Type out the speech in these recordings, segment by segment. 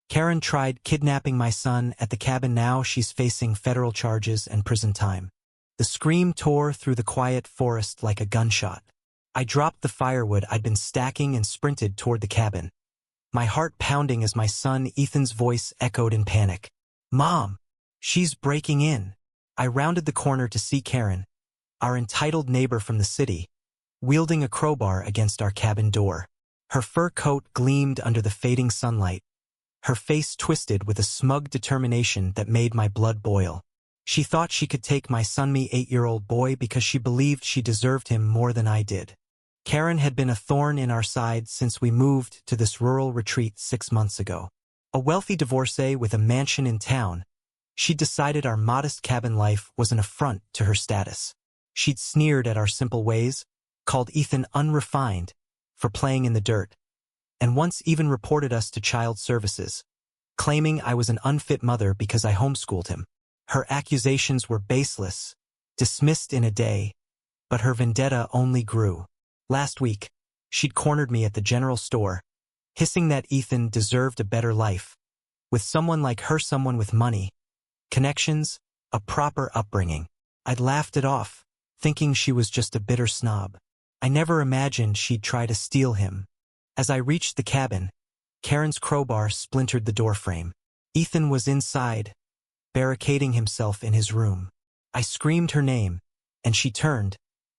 Karen tried kidnapping my son at the cabin. Now she's facing federal charges and prison time. The scream tore through the quiet forest like a gunshot. I dropped the firewood I'd been stacking and sprinted toward the cabin, my heart pounding as my son Ethan's voice echoed in panic. "Mom! She's breaking in!" I rounded the corner to see Karen, our entitled neighbor from the city, wielding a crowbar against our cabin door. Her fur coat gleamed under the fading sunlight, her face twisted with a smug determination that made my blood boil. She thought she could take my son, me 8-year-old boy, because she believed she deserved him more than I did. Karen had been a thorn in our side since we moved to this rural retreat 6 months ago. A wealthy divorcee with a mansion in town, she'd decided our modest cabin life was an affront to her status. She'd sneered at our simple ways, called Ethan unrefined for playing in the dirt, and once even reported us to child services, claiming I was an unfit mother because I homeschooled him. Her accusations were baseless, dismissed in a day, but her vendetta only grew. Last week, she'd cornered me at the general store, hissing that Ethan deserved a better life, with someone like her, someone with money, connections, a proper upbringing. I'd laughed it off, thinking she was just a bitter snob. I never imagined she'd try to steal him. As I reached the cabin, Karen's crowbar splintered the doorframe. Ethan was inside, barricading himself in his room. I screamed her name, and she turned,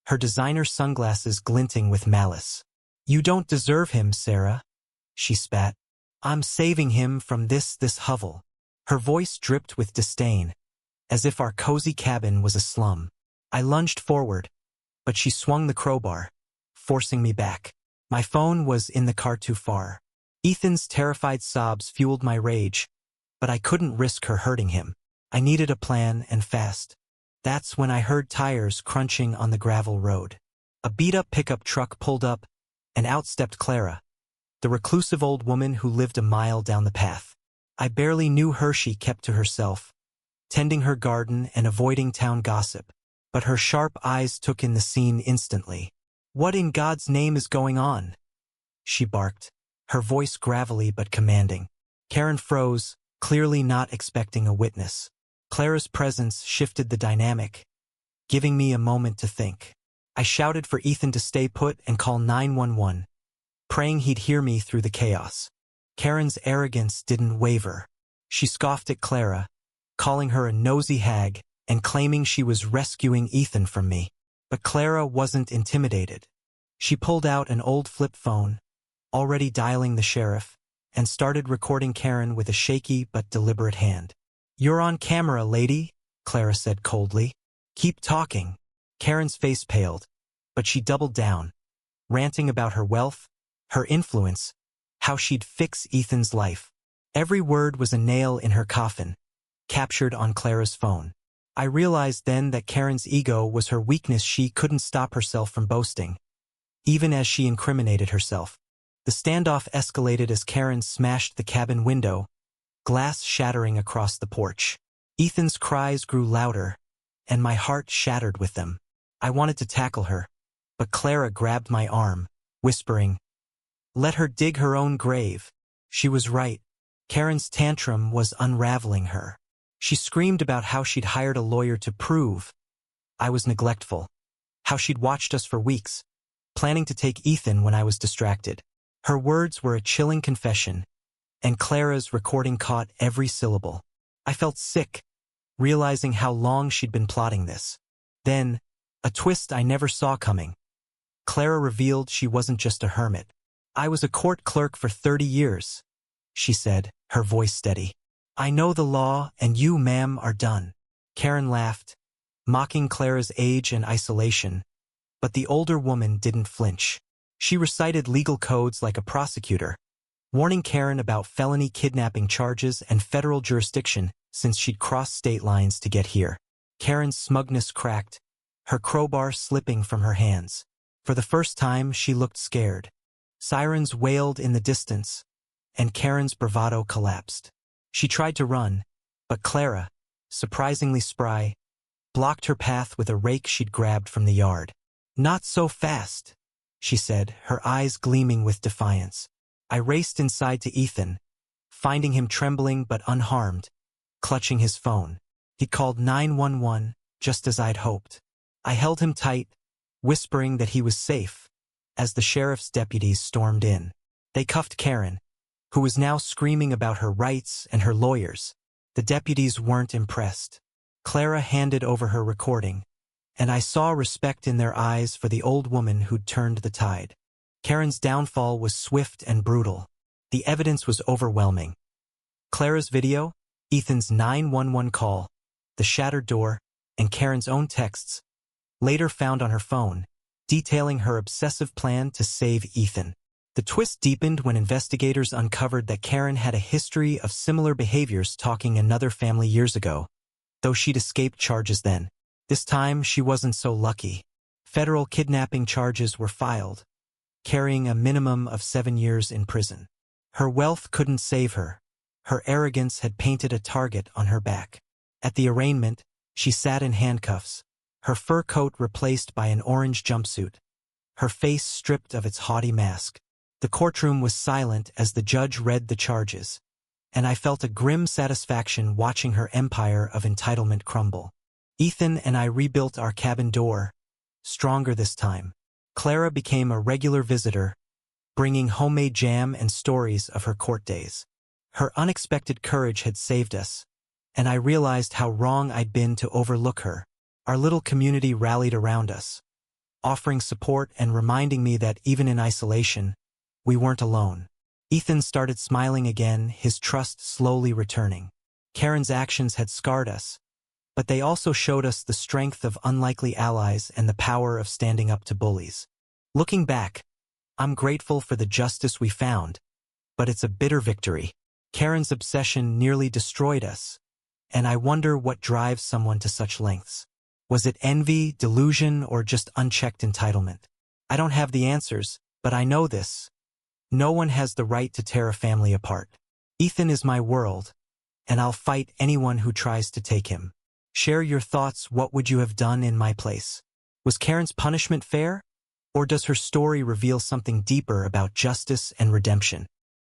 her designer sunglasses glinting with malice. "You don't deserve him, Sarah," she spat. "I'm saving him from this hovel." Her voice dripped with disdain, as if our cozy cabin was a slum. I lunged forward, but she swung the crowbar, forcing me back. My phone was in the car too far. Ethan's terrified sobs fueled my rage, but I couldn't risk her hurting him. I needed a plan, and fast. That's when I heard tires crunching on the gravel road. A beat-up pickup truck pulled up, and out stepped Clara, the reclusive old woman who lived a mile down the path. I barely knew her. She kept to herself, tending her garden and avoiding town gossip, but her sharp eyes took in the scene instantly. "What in God's name is going on?" she barked, her voice gravelly but commanding. Karen froze, clearly not expecting a witness. Clara's presence shifted the dynamic, giving me a moment to think. I shouted for Ethan to stay put and call 911, praying he'd hear me through the chaos. Karen's arrogance didn't waver. She scoffed at Clara, calling her a nosy hag and claiming she was rescuing Ethan from me. But Clara wasn't intimidated. She pulled out an old flip phone, already dialing the sheriff, and started recording Karen with a shaky but deliberate hand. "You're on camera, lady," Clara said coldly. "Keep talking." Karen's face paled, but she doubled down, ranting about her wealth, her influence, how she'd fix Ethan's life. Every word was a nail in her coffin, captured on Clara's phone. I realized then that Karen's ego was her weakness. She couldn't stop herself from boasting, even as she incriminated herself. The standoff escalated as Karen smashed the cabin window, glass shattering across the porch. Ethan's cries grew louder, and my heart shattered with them. I wanted to tackle her, but Clara grabbed my arm, whispering, "Let her dig her own grave." She was right. Karen's tantrum was unraveling her. She screamed about how she'd hired a lawyer to prove I was neglectful, how she'd watched us for weeks, planning to take Ethan when I was distracted. Her words were a chilling confession, and Clara's recording caught every syllable. I felt sick, realizing how long she'd been plotting this. Then, a twist I never saw coming. Clara revealed she wasn't just a hermit. "I was a court clerk for 30 years, she said, her voice steady. "I know the law, and you, ma'am, are done." Karen laughed, mocking Clara's age and isolation, but the older woman didn't flinch. She recited legal codes like a prosecutor, warning Karen about felony kidnapping charges and federal jurisdiction since she'd crossed state lines to get here. Karen's smugness cracked, her crowbar slipping from her hands. For the first time, she looked scared. Sirens wailed in the distance, and Karen's bravado collapsed. She tried to run, but Clara, surprisingly spry, blocked her path with a rake she'd grabbed from the yard. "Not so fast," she said, her eyes gleaming with defiance. I raced inside to Ethan, finding him trembling but unharmed, clutching his phone. He'd called 911, just as I'd hoped. I held him tight, whispering that he was safe, as the sheriff's deputies stormed in. They cuffed Karen, who was now screaming about her rights and her lawyers. The deputies weren't impressed. Clara handed over her recording, and I saw respect in their eyes for the old woman who'd turned the tide. Karen's downfall was swift and brutal. The evidence was overwhelming. Clara's video, Ethan's 911 call, the shattered door, and Karen's own texts, later found on her phone, detailing her obsessive plan to save Ethan. The twist deepened when investigators uncovered that Karen had a history of similar behaviors stalking another family years ago, though she'd escaped charges then. This time, she wasn't so lucky. Federal kidnapping charges were filed, carrying a minimum of 7 years in prison. Her wealth couldn't save her. Her arrogance had painted a target on her back. At the arraignment, she sat in handcuffs, her fur coat replaced by an orange jumpsuit, her face stripped of its haughty mask. The courtroom was silent as the judge read the charges, and I felt a grim satisfaction watching her empire of entitlement crumble. Ethan and I rebuilt our cabin door, stronger this time. Clara became a regular visitor, bringing homemade jam and stories of her court days. Her unexpected courage had saved us, and I realized how wrong I'd been to overlook her. Our little community rallied around us, offering support and reminding me that even in isolation, we weren't alone. Ethan started smiling again, his trust slowly returning. Karen's actions had scarred us, but they also showed us the strength of unlikely allies and the power of standing up to bullies. Looking back, I'm grateful for the justice we found, but it's a bitter victory. Karen's obsession nearly destroyed us, and I wonder what drives someone to such lengths. Was it envy, delusion, or just unchecked entitlement? I don't have the answers, but I know this. No one has the right to tear a family apart. Ethan is my world, and I'll fight anyone who tries to take him. Share your thoughts. What would you have done in my place? Was Karen's punishment fair? Or does her story reveal something deeper about justice and redemption?